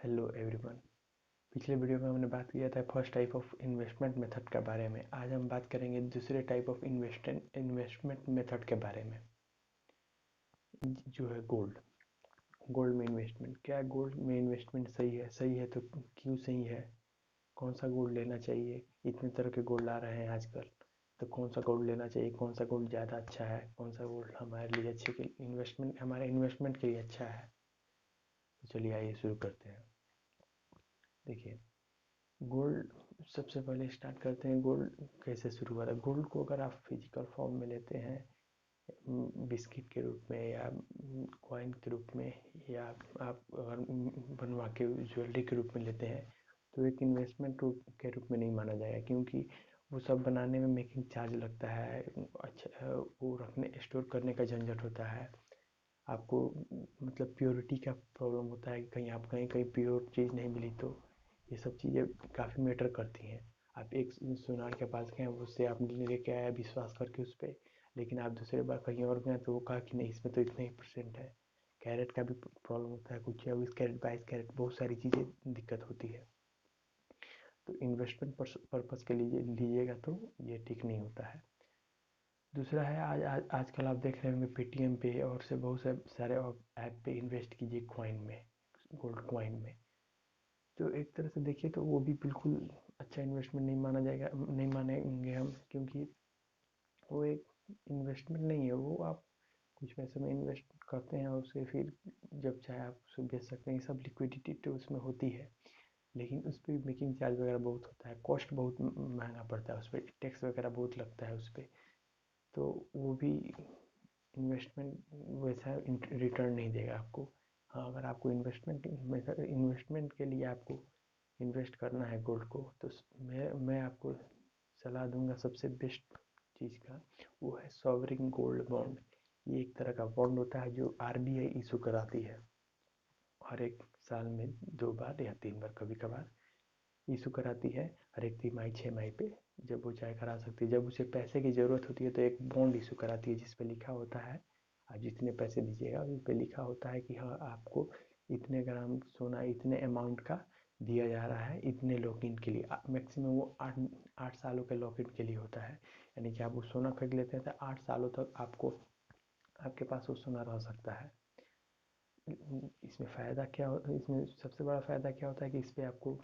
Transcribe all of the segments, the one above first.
Hello everyone. पिछले video में हमने बात किया था first type of investment method के बारे में। आज हम बात करेंगे दूसरे टाइप ऑफ इन्वेस्टमेंट मेथड के बारे में, जो है गोल्ड। गोल्ड में इन्वेस्टमेंट क्या है? गोल्ड में इन्वेस्टमेंट सही है? सही है तो क्यों सही है? कौन सा गोल्ड लेना चाहिए? इतने तरह के गोल्ड आ रहे हैं आजकल, तो कौन सा गोल्ड लेना चाहिए? कौन सा गोल्ड ज़्यादा अच्छा है? कौन सा गोल्ड हमारे लिए अच्छे के इन्वेस्टमेंट हमारे इन्वेस्टमेंट के लिए अच्छा है? तो चलिए आइए शुरू करते हैं। देखिए, गोल्ड सबसे पहले स्टार्ट करते हैं। गोल्ड कैसे शुरू हुआ था? गोल्ड को अगर आप फिजिकल फॉर्म में लेते हैं, बिस्किट के रूप में या कॉइन के रूप में, या आप अगर बनवा के ज्वेलरी के रूप में लेते हैं, तो एक इन्वेस्टमेंट के रूप में नहीं माना जाएगा, क्योंकि वो सब बनाने में मेकिंग चार्ज लगता है। अच्छा, वो रखने स्टोर करने का झंझट होता है। आपको मतलब प्योरिटी का प्रॉब्लम होता है कि कहीं आप कहीं प्योर चीज़ नहीं मिली, तो ये सब चीज़ें काफ़ी मैटर करती हैं। आप एक सुनार के पास गए, उससे आपने लेके आया विश्वास करके उस पर, लेकिन आप दूसरे बार कहीं और गए तो वो कहा कि नहीं, इसमें तो इतने ही परसेंट है। कैरेट का भी प्रॉब्लम होता है, कुछ 24 कैरेट 22 कैरेट, बहुत सारी चीज़ें दिक्कत होती है। तो इन्वेस्टमेंट पर्पज़ के लिए लीजिएगा तो ये ठीक नहीं होता है। दूसरा है, आजकल आप देख रहे होंगे पेटीएम पे और से बहुत से सारे ऐप पे इन्वेस्ट कीजिए कॉइन में, गोल्ड कॉइन में। तो एक तरह से देखिए तो वो भी बिल्कुल अच्छा इन्वेस्टमेंट नहीं माना जाएगा, नहीं मानेंगे हम, क्योंकि वो एक इन्वेस्टमेंट नहीं है। वो आप कुछ पैसे में इन्वेस्ट करते हैं और उसे फिर जब चाहे आप उसे बेच सकते हैं। ये सब लिक्विडिटी तो उसमें होती है, लेकिन उस पर मेकिंग चार्ज वगैरह बहुत होता है, कॉस्ट बहुत महंगा पड़ता है, उस पर टैक्स वगैरह बहुत लगता है उस पर। तो वो भी इन्वेस्टमेंट वैसा रिटर्न नहीं देगा आपको। हाँ, अगर आपको इन्वेस्टमेंट के लिए आपको इन्वेस्ट करना है गोल्ड को, तो मैं आपको सलाह दूंगा सबसे बेस्ट चीज़ का, वो है सॉवरिन गोल्ड बॉन्ड। ये एक तरह का बॉन्ड होता है जो आरबीआई इशू कराती है, हर एक साल में 2 बार या 3 बार कभी कभार इशू कराती है। हर एक तिमाही 6 माही पे जब वो चाहे करा सकती है। जब उसे पैसे की ज़रूरत होती है तो एक बॉन्ड इशू कराती है, जिस पे लिखा होता है आप जितने पैसे दीजिएगा उस पे लिखा होता है कि हाँ, आपको इतने ग्राम सोना इतने अमाउंट का दिया जा रहा है इतने लॉक इन के लिए। मैक्सिमम वो 8 8 सालों के लॉक इन के लिए होता है। यानी कि आप वो सोना खरीद लेते हैं तो 8 सालों तक आपको आपके पास वो सोना रह सकता है। इसमें फ़ायदा क्या हो इसमें सबसे बड़ा फ़ायदा क्या होता है कि इस पे आपको,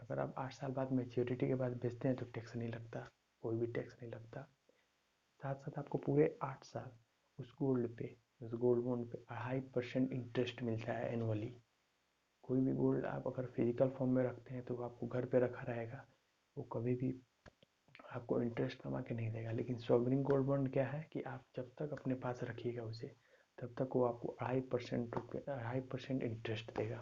अगर आप 8 साल बाद मैच्योरिटी के बाद बेचते हैं तो टैक्स नहीं लगता, कोई भी टैक्स नहीं लगता। साथ साथ आपको पूरे 8 साल उस गोल्ड पे, उस गोल्ड बॉन्ड पे 2.5% इंटरेस्ट मिलता है एनुअली। कोई भी गोल्ड आप अगर फिजिकल फॉर्म में रखते हैं तो वो आपको घर पे रखा रहेगा, वो कभी भी आपको इंटरेस्ट कमा के नहीं देगा। लेकिन सॉवरिन गोल्ड बॉन्ड क्या है कि आप जब तक अपने पास रखिएगा उसे, तब तक वो आपको 2.5% इंटरेस्ट देगा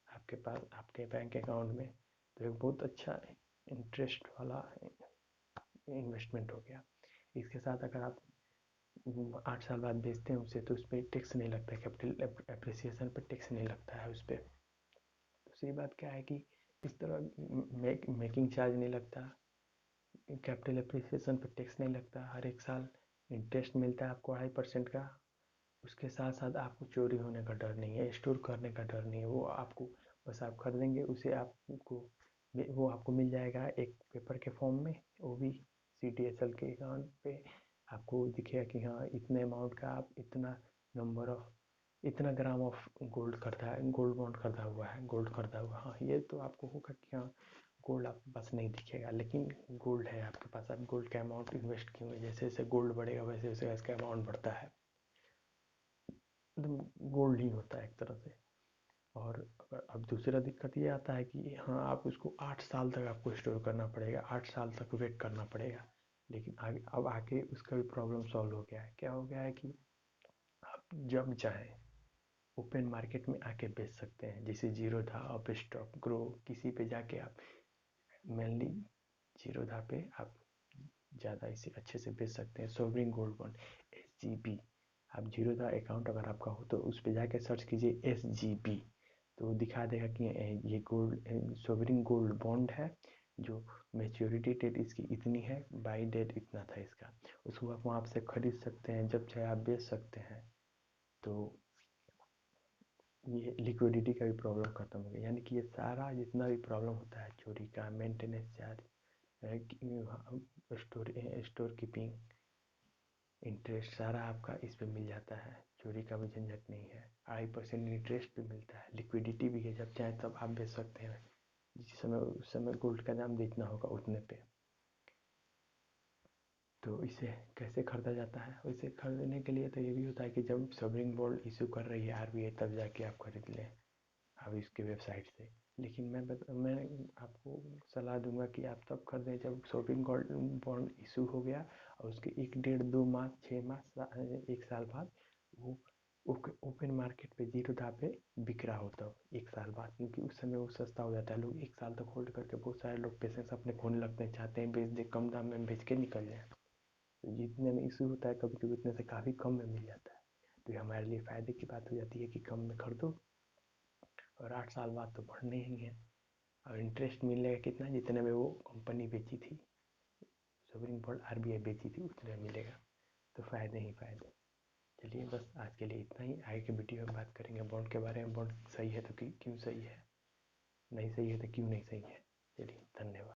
आपके पास, आपके बैंक अकाउंट में। तो एक बहुत अच्छा इंटरेस्ट वाला इन्वेस्टमेंट हो गया। इसके साथ अगर आप 8 साल बाद बेचते हैं उसे, तो उस पर टैक्स नहीं लगता है, कैपिटल एप्रिसिएशन पर टैक्स नहीं लगता है उस पर। दूसरी बात क्या है कि इस तरह मेकिंग चार्ज नहीं लगता, कैपिटल एप्रिसिएशन पर टैक्स नहीं लगता, हर एक साल इंटरेस्ट मिलता है आपको 2.5% का। उसके साथ साथ आपको चोरी होने का डर नहीं है, स्टोर करने का डर नहीं है। वो आपको बस आप खरीदेंगे उसे, आपको वो आपको मिल जाएगा एक पेपर के फॉर्म में, वो भी CDSL के अकाउंट पे आपको दिखेगा कि हाँ, इतने अमाउंट का आप इतना नंबर ऑफ इतना ग्राम ऑफ गोल्ड करता है, गोल्ड बॉन्ड खरीदा हुआ है, गोल्ड खरीदा हुआ। हाँ, ये तो आपको होगा कि हाँ, गोल्ड आपके पास नहीं दिखेगा, लेकिन गोल्ड है आपके पास। आप गोल्ड का अमाउंट इन्वेस्ट किए हुए, जैसे जैसे गोल्ड बढ़ेगा वैसे वैसे इसका अमाउंट बढ़ता है। एकदम गोल्ड ही होता है एक तरह से। और अब दूसरा दिक्कत ये आता है कि हाँ, आप उसको 8 साल तक आपको स्टोर करना पड़ेगा, 8 साल तक वेट करना पड़ेगा। लेकिन आगे अब आके उसका भी प्रॉब्लम सॉल्व हो गया है। क्या हो गया है कि आप जब चाहें ओपन मार्केट में आके बेच सकते हैं, जैसे जीरोधा, अपस्टॉक, ग्रो, किसी पे जाके आप मेनली जीरोधा पे आप ज़्यादा इसे अच्छे से बेच सकते हैं। सोवरिन गोल्ड बॉन्ड SGB, आप जीरोधा अकाउंट अगर आपका हो तो उस पर जाके सर्च कीजिए SGB, तो वो दिखा देगा कि ये गोल्ड सोवरिन गोल्ड बॉन्ड है, जो मैच्योरिटी डेट इसकी इतनी है, बाई डेट इतना था इसका। उसको आप वहाँ से खरीद सकते हैं, जब चाहे आप बेच सकते हैं। तो ये लिक्विडिटी का भी प्रॉब्लम खत्म हो गया, यानी कि ये सारा जितना भी प्रॉब्लम होता है चोरी का, maintenance charge, store store keeping, interest, सारा आपका इस पे मिल जाता है। चोरी का भी झंझट नहीं है, 2.5% इंटरेस्ट भी मिलता है, लिक्विडिटी भी है, जब चाहे तब आप बेच सकते हैं, जिस समय उस समय गोल्ड का दाम जितना होगा उतने पे। तो इसे कैसे खरीदा जाता है? इसे खरीदने के लिए तो ये भी होता है कि जब सॉवरिन बॉन्ड इशू कर रही है आरबीआई, तब जाके आप खरीद लें, आप इसके वेबसाइट से। लेकिन मैं आपको सलाह दूंगा कि आप तब खरीदें जब सॉवरिन गोल्ड बॉन्ड इशू हो गया और उसके 1 डेढ़ 2 माह 6 माह 1 साल बाद वो ओपन मार्केट पे जीरो दाम पे बिक रहा हो, तब 1 साल बाद, क्योंकि उस समय वो सस्ता हो जाता है। लोग 1 साल तक होल्ड करके, बहुत सारे लोग पेशेंस अपने खोने लगते हैं, चाहते हैं बेच दे, कम दाम में बेच के निकल जाए। तो जितने में इशू होता है कभी कभी उतने से काफ़ी कम में मिल जाता है। तो ये हमारे लिए फ़ायदे की बात हो जाती है कि कम में खरीदो, और 8 साल बाद तो बढ़ने ही है, और इंटरेस्ट मिलेगा कितना, जितने में वो कंपनी बेची थी, सोवरिन बॉन्ड आरबीआई बेची थी, उतने में मिलेगा। तो फ़ायदे ही फ़ायदे। चलिए बस आज के लिए इतना ही, आगे के वीडियो में बात करेंगे बॉन्ड के बारे में, बॉन्ड सही है तो क्यों सही है, नहीं सही है तो क्यों नहीं सही है। चलिए धन्यवाद।